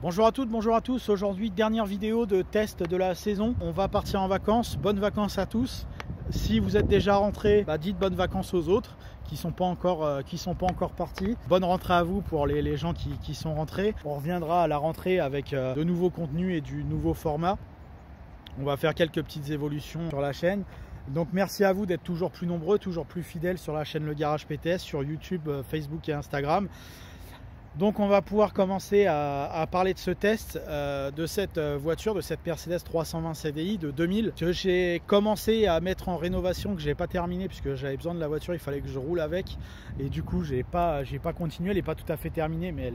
Bonjour à toutes, bonjour à tous. Aujourd'hui, dernière vidéo de test de la saison. On va partir en vacances. Bonnes vacances à tous. Si vous êtes déjà rentrés, dites bonnes vacances aux autres qui sont pas encore partis. Bonne rentrée à vous pour les gens qui sont rentrés. On reviendra à la rentrée avec de nouveaux contenus et du nouveau format. On va faire quelques petites évolutions sur la chaîne. Donc merci à vous d'être toujours plus nombreux, toujours plus fidèles sur la chaîne Le Garage PTS, sur YouTube, Facebook et Instagram. Donc on va pouvoir commencer à parler de ce test de cette voiture, de cette Mercedes 320 CDI de 2000 que j'ai commencé à mettre en rénovation, que j'ai pas terminé puisque j'avais besoin de la voiture, il fallait que je roule avec et du coup j'ai pas continué. Elle n'est pas tout à fait terminée, mais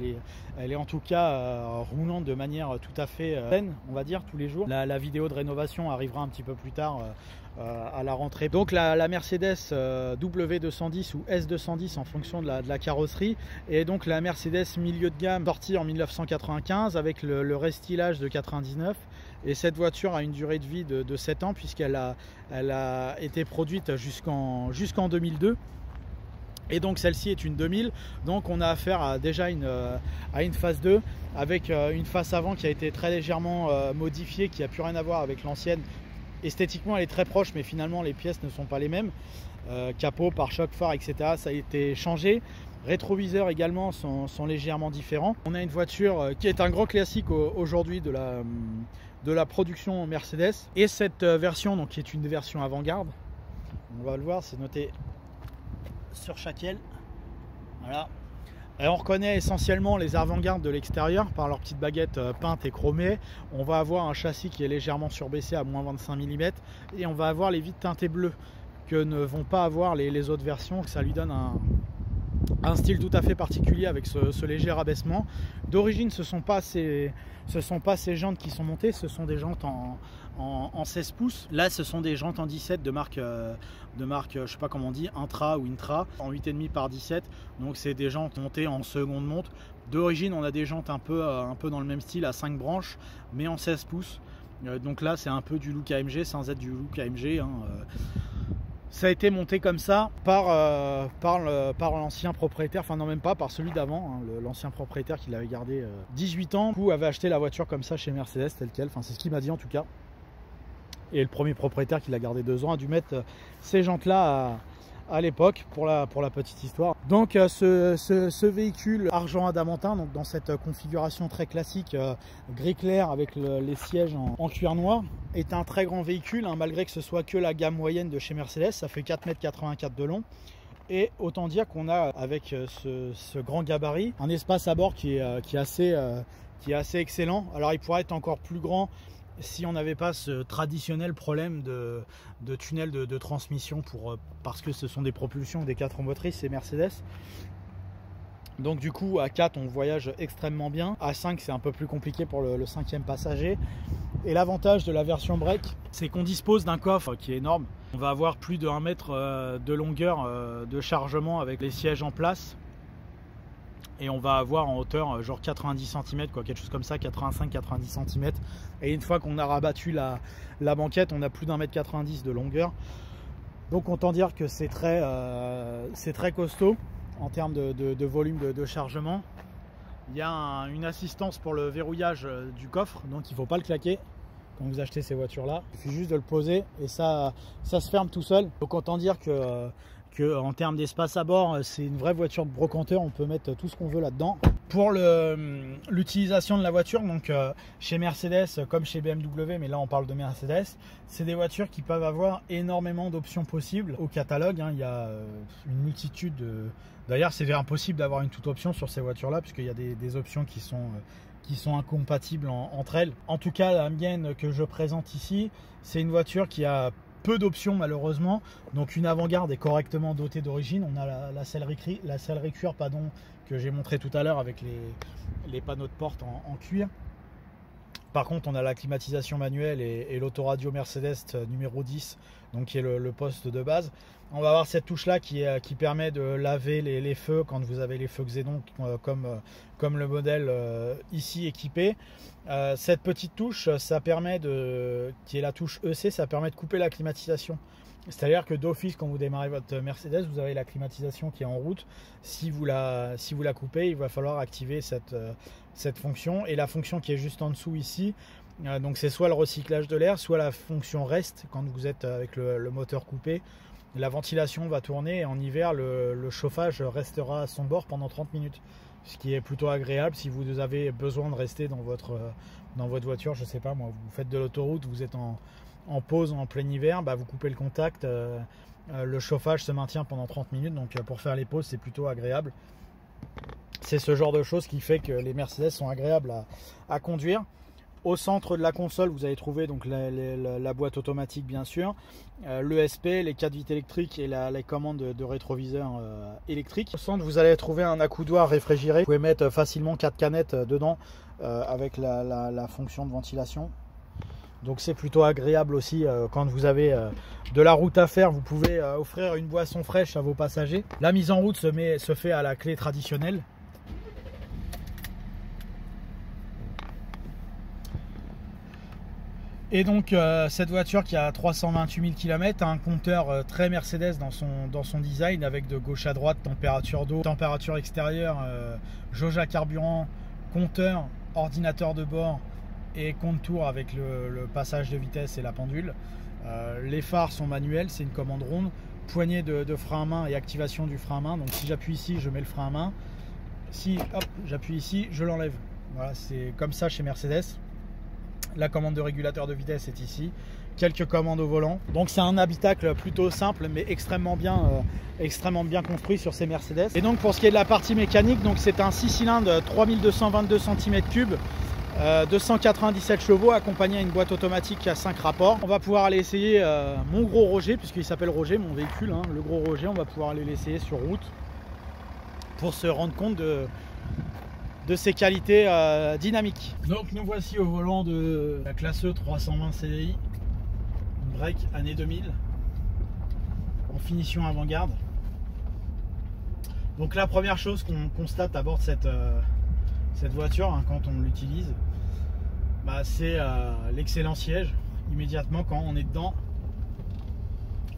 elle est en tout cas roulante de manière tout à fait saine, on va dire, tous les jours. La vidéo de rénovation arrivera un petit peu plus tard à la rentrée. Donc la Mercedes W210 ou S210 en fonction de la carrosserie, et donc la Mercedes milieu de gamme sortie en 1995 avec le restylage de 99, et cette voiture a une durée de vie de 7 ans puisqu'elle a été produite jusqu'en 2002. Et donc celle-ci est une 2000, donc on a affaire à déjà à une phase 2 avec une face avant qui a été très légèrement modifiée, qui n'a plus rien à voir avec l'ancienne. Esthétiquement elle est très proche, mais finalement les pièces ne sont pas les mêmes. Capot, pare-choc, phare, etc. ça a été changé. Rétroviseurs également sont légèrement différents. On a une voiture qui est un grand classique aujourd'hui de la production Mercedes. Et cette version, donc, qui est une version avant-garde, on va le voir, c'est noté sur chaque aile. Voilà. Et on reconnaît essentiellement les avant-gardes de l'extérieur par leurs petites baguettes peintes et chromées. On va avoir un châssis qui est légèrement surbaissé à moins 25 mm et on va avoir les vitres teintées bleues que ne vont pas avoir les autres versions. Ça lui donne un style tout à fait particulier avec ce léger rabaissement. D'origine, ce ne sont pas ces jantes qui sont montées, ce sont des jantes en 16 pouces. Là, ce sont des jantes en 17 de marque, je sais pas comment on dit, Intra ou Intra, en 8,5 par 17. Donc c'est des jantes montées en seconde monte. D'origine, on a des jantes un peu dans le même style, à 5 branches, mais en 16 pouces. Donc là, c'est un peu du look AMG sans être du look AMG. Ça a été monté comme ça par l'ancien propriétaire, enfin non, même pas, par celui d'avant, l'ancien propriétaire qui l'avait gardé 18 ans, ou avait acheté la voiture comme ça chez Mercedes, telle quelle, enfin c'est ce qu'il m'a dit en tout cas. Et le premier propriétaire qui l'a gardé 2 ans a dû mettre ces jantes là à l'époque, pour la petite histoire. Donc ce véhicule argent adamantin, donc dans cette configuration très classique gris clair avec les sièges en cuir noir, est un très grand véhicule, malgré que ce soit que la gamme moyenne de chez Mercedes. Ça fait 4,84 m de long. Et autant dire qu'on a, avec ce grand gabarit, un espace à bord qui est assez excellent. Alors il pourrait être encore plus grand si on n'avait pas ce traditionnel problème de tunnel de transmission, parce que ce sont des propulsions des 4 roues motrices, c'est Mercedes. Donc du coup à 4 on voyage extrêmement bien, à 5 c'est un peu plus compliqué pour le 5e passager. Et l'avantage de la version break, c'est qu'on dispose d'un coffre qui est énorme. On va avoir plus de 1 mètre de longueur de chargement avec les sièges en place. Et on va avoir en hauteur genre 90 cm, quelque chose comme ça, 85-90 cm. Et une fois qu'on a rabattu la banquette, on a plus d'1 mètre 90 de longueur. Donc autant dire que c'est très costaud en termes de volume de chargement. Il y a une assistance pour le verrouillage du coffre, donc il ne faut pas le claquer quand vous achetez ces voitures là. Il suffit juste de le poser et ça se ferme tout seul. Donc autant dire que en termes d'espace à bord, c'est une vraie voiture de brocanteur, on peut mettre tout ce qu'on veut là-dedans. Pour l'utilisation de la voiture, donc chez Mercedes comme chez BMW, mais là on parle de Mercedes, c'est des voitures qui peuvent avoir énormément d'options possibles au catalogue. Il y a une multitude d'ailleurs c'est impossible d'avoir une toute option sur ces voitures-là, puisqu'il y a des options qui sont incompatibles entre elles. En tout cas, la mienne que je présente ici, c'est une voiture qui a peu d'options malheureusement. Donc une avant-garde est correctement dotée d'origine. On a la sellerie cuir que j'ai montré tout à l'heure avec les panneaux de porte en cuir. Par contre, on a la climatisation manuelle et l'autoradio Mercedes numéro 10, donc qui est le poste de base. On va avoir cette touche là qui permet de laver les feux quand vous avez les feux Xénon comme le modèle ici équipé. Cette petite touche, ça permet qui est la touche EC, ça permet de couper la climatisation C'est-à-dire que d'office, quand vous démarrez votre Mercedes, vous avez la climatisation qui est en route. Si vous la coupez, il va falloir activer cette fonction. Et la fonction qui est juste en dessous ici, donc c'est soit le recyclage de l'air, soit la fonction reste. Quand vous êtes avec le moteur coupé, la ventilation va tourner et en hiver, le chauffage restera à son bord pendant 30 minutes. Ce qui est plutôt agréable si vous avez besoin de rester dans votre voiture. Je ne sais pas moi, vous faites de l'autoroute, vous êtes en pause en plein hiver, bah vous coupez le contact, le chauffage se maintient pendant 30 minutes, donc pour faire les pauses c'est plutôt agréable. C'est ce genre de choses qui fait que les Mercedes sont agréables à conduire. Au centre de la console, vous allez trouver donc la boîte automatique bien sûr, l'ESP, les 4 vitres électriques et les commandes de rétroviseur électrique. Au centre, vous allez trouver un accoudoir réfrigéré. Vous pouvez mettre facilement 4 canettes dedans avec la fonction de ventilation. Donc c'est plutôt agréable aussi quand vous avez de la route à faire, vous pouvez offrir une boisson fraîche à vos passagers. La mise en route se fait à la clé traditionnelle. Et donc cette voiture qui a 328 000 km a un compteur très Mercedes dans son design, avec de gauche à droite température d'eau, température extérieure, jauge à carburant, compteur, ordinateur de bord et compte tour avec le passage de vitesse et la pendule. Les phares sont manuels, c'est une commande ronde, poignée de frein à main et activation du frein à main. Donc si j'appuie ici, je mets le frein à main, si j'appuie ici, je l'enlève. Voilà, c'est comme ça chez Mercedes. La commande de régulateur de vitesse est ici, quelques commandes au volant. Donc c'est un habitacle plutôt simple mais extrêmement bien construit sur ces Mercedes. Et donc pour ce qui est de la partie mécanique, donc c'est un 6 cylindres 3222 cm3, 297 chevaux accompagné d'une boîte automatique à 5 rapports. On va pouvoir aller essayer mon gros Roger, puisqu'il s'appelle Roger, mon véhicule, hein, le gros Roger. On va pouvoir aller l'essayer sur route pour se rendre compte de ses qualités dynamiques. Donc nous voici au volant de la classe E 320 CDI, une break année 2000 en finition avant-garde. Donc la première chose qu'on constate à bord de cette voiture, hein, quand on l'utilise, bah, c'est l'excellent siège. Immédiatement quand on est dedans,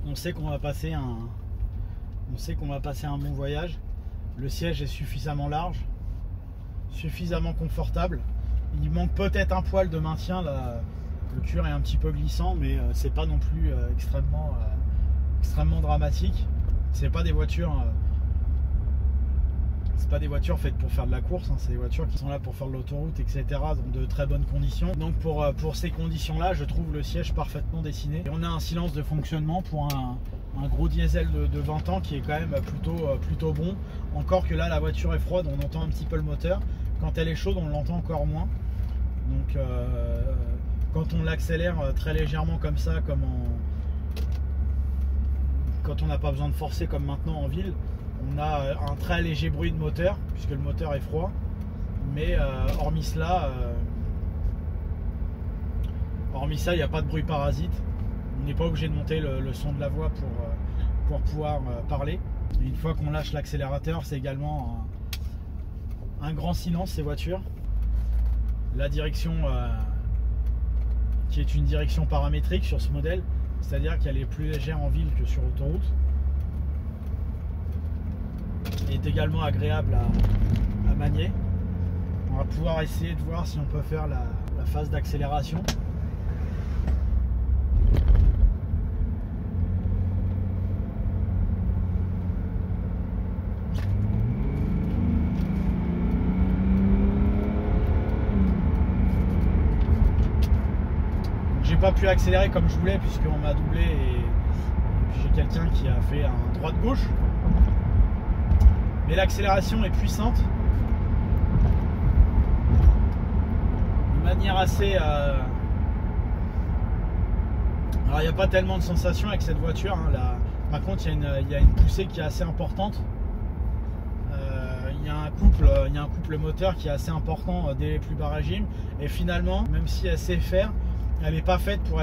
on sait qu'on va passer un bon voyage. Le siège est suffisamment large, suffisamment confortable. Il manque peut-être un poil de maintien, le cuir est un petit peu glissant, mais c'est pas non plus extrêmement dramatique. C'est pas des voitures faites pour faire de la course, hein. C'est des voitures qui sont là pour faire de l'autoroute, etc., dans de très bonnes conditions. Donc pour ces conditions là, je trouve le siège parfaitement dessiné. Et on a un silence de fonctionnement pour un gros diesel de 20 ans qui est quand même plutôt bon. Encore que là la voiture est froide, on entend un petit peu le moteur. Quand elle est chaude, on l'entend encore moins. Donc quand on l'accélère très légèrement comme ça, quand on n'a pas besoin de forcer comme maintenant en ville, on a un très léger bruit de moteur puisque le moteur est froid. Mais hormis ça, il n'y a pas de bruit parasite. On n'est pas obligé de monter le son de la voix pour pouvoir parler. Et une fois qu'on lâche l'accélérateur, c'est également un grand silence ces voitures. La direction qui est une direction paramétrique sur ce modèle, c'est-à-dire qu'elle est plus légère en ville que sur autoroute, est également agréable à manier. On va pouvoir essayer de voir si on peut faire la phase d'accélération. J'ai pas pu accélérer comme je voulais puisqu'on m'a doublé et puis j'ai quelqu'un qui a fait un droite-gauche. Mais l'accélération est puissante. De manière assez... Alors il n'y a pas tellement de sensations avec cette voiture, hein. Là, par contre il y a une poussée qui est assez importante. Il y a un couple moteur qui est assez important dès les plus bas régimes. Et finalement, même si elle sait faire, elle n'est pas faite pour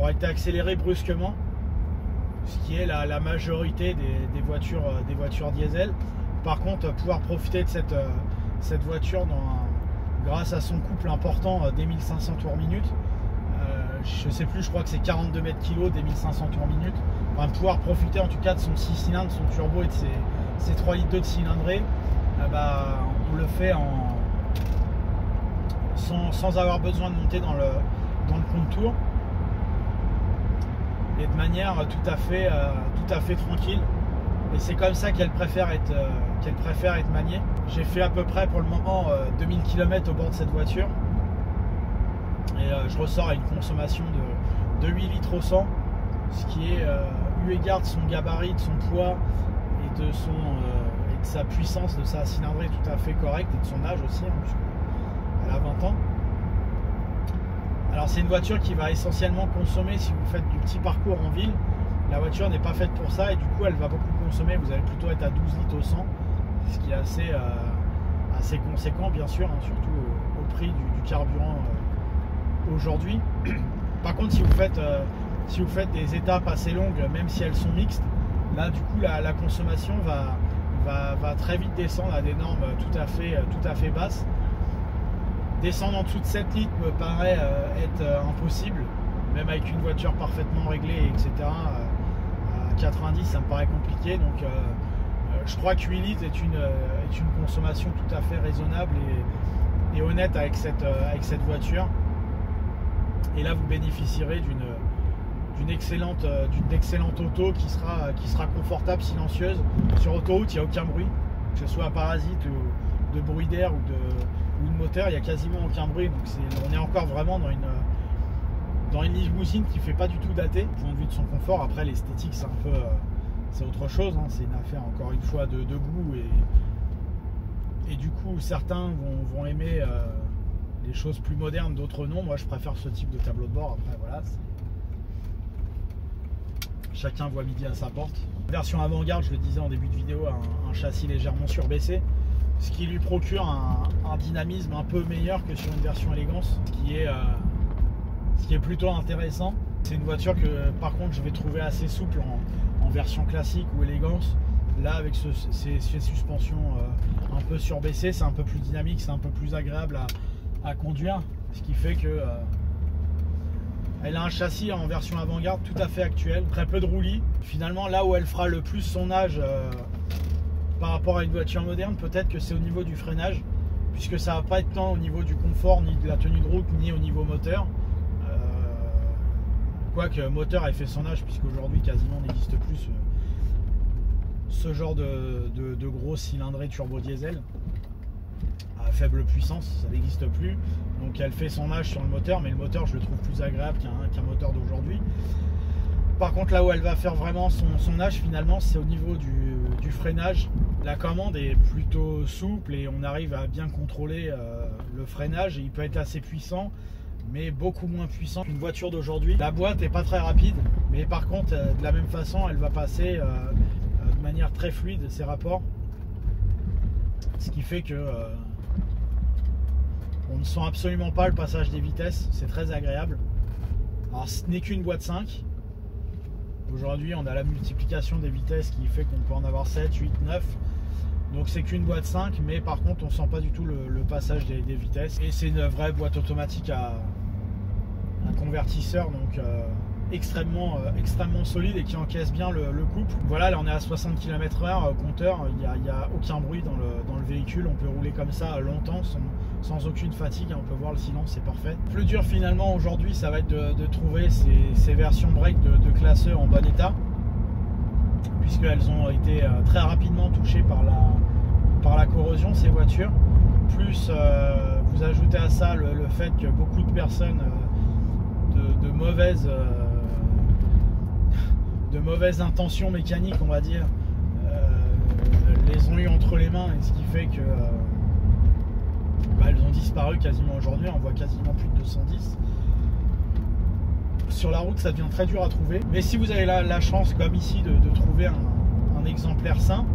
être accélérée brusquement, ce qui est la majorité des voitures diesel. Par contre, pouvoir profiter de cette voiture grâce à son couple important des 1500 tours minute, je sais plus, je crois que c'est 42 mètres kg, des 1500 tours minute. Enfin, pouvoir profiter en tout cas de son 6 cylindres, son turbo et de ses 3 litres d'eau de cylindrée, on le fait sans avoir besoin de monter dans le compte tour et de manière tout à fait tranquille. Et c'est comme ça qu'elle préfère être maniée. J'ai fait à peu près pour le moment 2000 km au bord de cette voiture et je ressors à une consommation de 8 litres au 100, ce qui est eu égard de son gabarit, de son poids et de sa puissance, de sa cylindrée tout à fait correcte et de son âge aussi, hein, puisqu'elle a 20 ans. Alors c'est une voiture qui va essentiellement consommer si vous faites du petit parcours en ville. La voiture n'est pas faite pour ça et du coup elle va beaucoup consommer. Vous allez plutôt être à 12 litres au 100, ce qui est assez conséquent bien sûr, hein, surtout au prix du carburant aujourd'hui. Par contre si vous faites des étapes assez longues, même si elles sont mixtes, là du coup la consommation va très vite descendre à des normes tout à fait basses. Descendre en dessous de 7 litres me paraît être impossible, même avec une voiture parfaitement réglée, etc. À 90, ça me paraît compliqué. Donc je crois que 8 litres est une consommation tout à fait raisonnable et honnête avec cette voiture. Et là, vous bénéficierez d'une excellente auto qui sera confortable, silencieuse. Sur autoroute, il n'y a aucun bruit, que ce soit parasite ou de bruit d'air ou de moteur, il n'y a quasiment aucun bruit. Donc on est encore vraiment dans une limousine qui ne fait pas du tout dater du point de vue de son confort. Après l'esthétique c'est autre chose, hein. C'est une affaire encore une fois de goût et du coup certains vont aimer les choses plus modernes, d'autres non. Moi je préfère ce type de tableau de bord. Après voilà, chacun voit midi à sa porte. Version avant-garde, je le disais en début de vidéo, un châssis légèrement surbaissé, ce qui lui procure un dynamisme un peu meilleur que sur une version élégance, ce qui est plutôt intéressant. C'est une voiture que par contre je vais trouver assez souple en version classique ou élégance. Là avec ces suspensions un peu surbaissées, c'est un peu plus dynamique, c'est un peu plus agréable à conduire, ce qui fait que elle a un châssis en version avant-garde tout à fait actuel, très peu de roulis. Finalement là où elle fera le plus son âge par rapport à une voiture moderne, peut-être que c'est au niveau du freinage, puisque ça va pas être tant au niveau du confort, ni de la tenue de route, ni au niveau moteur. Quoique moteur a fait son âge, puisqu'aujourd'hui quasiment n'existe plus ce genre de gros cylindrée turbo diesel à faible puissance, ça n'existe plus. Donc elle fait son âge sur le moteur, mais le moteur je le trouve plus agréable qu'un moteur d'aujourd'hui. Par contre là où elle va faire vraiment son âge finalement, c'est au niveau du freinage. La commande est plutôt souple et on arrive à bien contrôler le freinage, et il peut être assez puissant mais beaucoup moins puissant qu'une voiture d'aujourd'hui. La boîte n'est pas très rapide, mais par contre de la même façon elle va passer de manière très fluide ses rapports, ce qui fait que on ne sent absolument pas le passage des vitesses, c'est très agréable. Alors ce n'est qu'une boîte 5. Aujourd'hui on a la multiplication des vitesses qui fait qu'on peut en avoir 7, 8, 9. Donc c'est qu'une boîte 5, mais par contre on sent pas du tout le passage des vitesses. Et c'est une vraie boîte automatique à un convertisseur, donc extrêmement solide et qui encaisse bien le couple. Voilà, là on est à 60 km/h compteur, il n'y a aucun bruit dans le véhicule. On peut rouler comme ça longtemps sans aucune fatigue, on peut voir le silence, c'est parfait. Le plus dur finalement aujourd'hui, ça va être de trouver ces versions break de classe E en bon état, puisqu'elles ont été très rapidement touchées par la corrosion, ces voitures. Plus vous ajoutez à ça le fait que beaucoup de personnes de mauvaises intentions mécaniques, on va dire, les ont eu entre les mains, et ce qui fait que elles ont disparu quasiment aujourd'hui. On voit quasiment plus de 210. Sur la route ça devient très dur à trouver, mais si vous avez la chance comme ici de trouver un exemplaire sain,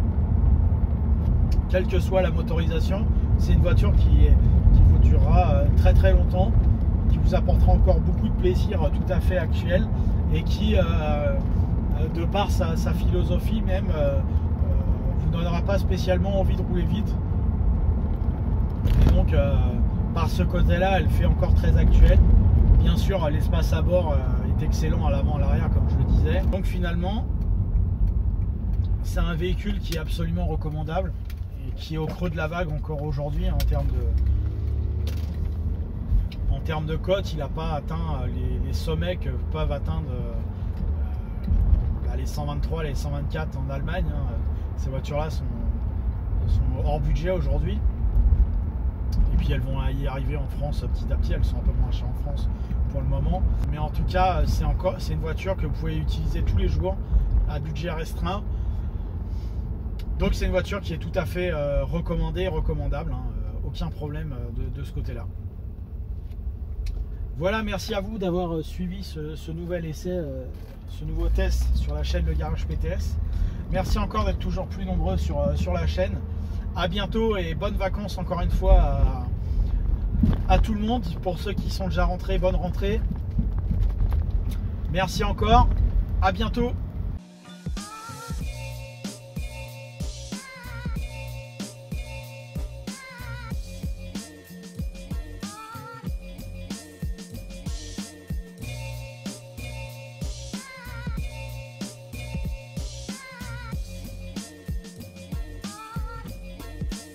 quelle que soit la motorisation, c'est une voiture qui vous durera très très longtemps, qui vous apportera encore beaucoup de plaisir tout à fait actuel, et qui de par sa philosophie même vous donnera pas spécialement envie de rouler vite. Et donc par ce côté là elle fait encore très actuelle. bien sûr, l'espace à bord est excellent à l'avant, à l'arrière, comme je le disais. Donc finalement, c'est un véhicule qui est absolument recommandable et qui est au creux de la vague encore aujourd'hui en termes de cote. Il n'a pas atteint les sommets que peuvent atteindre les 123, les 124 en Allemagne. Ces voitures-là sont hors budget aujourd'hui. Et puis elles vont y arriver en France petit à petit. Elles sont un peu moins chères en France pour le moment. Mais en tout cas, c'est une voiture que vous pouvez utiliser tous les jours à budget restreint. Donc c'est une voiture qui est tout à fait recommandée et recommandable. Aucun problème de ce côté-là. Voilà, merci à vous d'avoir suivi ce nouvel essai, ce nouveau test sur la chaîne Le Garage PTS. Merci encore d'être toujours plus nombreux sur la chaîne. À bientôt et bonnes vacances encore une fois à tout le monde. Pour ceux qui sont déjà rentrés, bonne rentrée. Merci encore, à bientôt.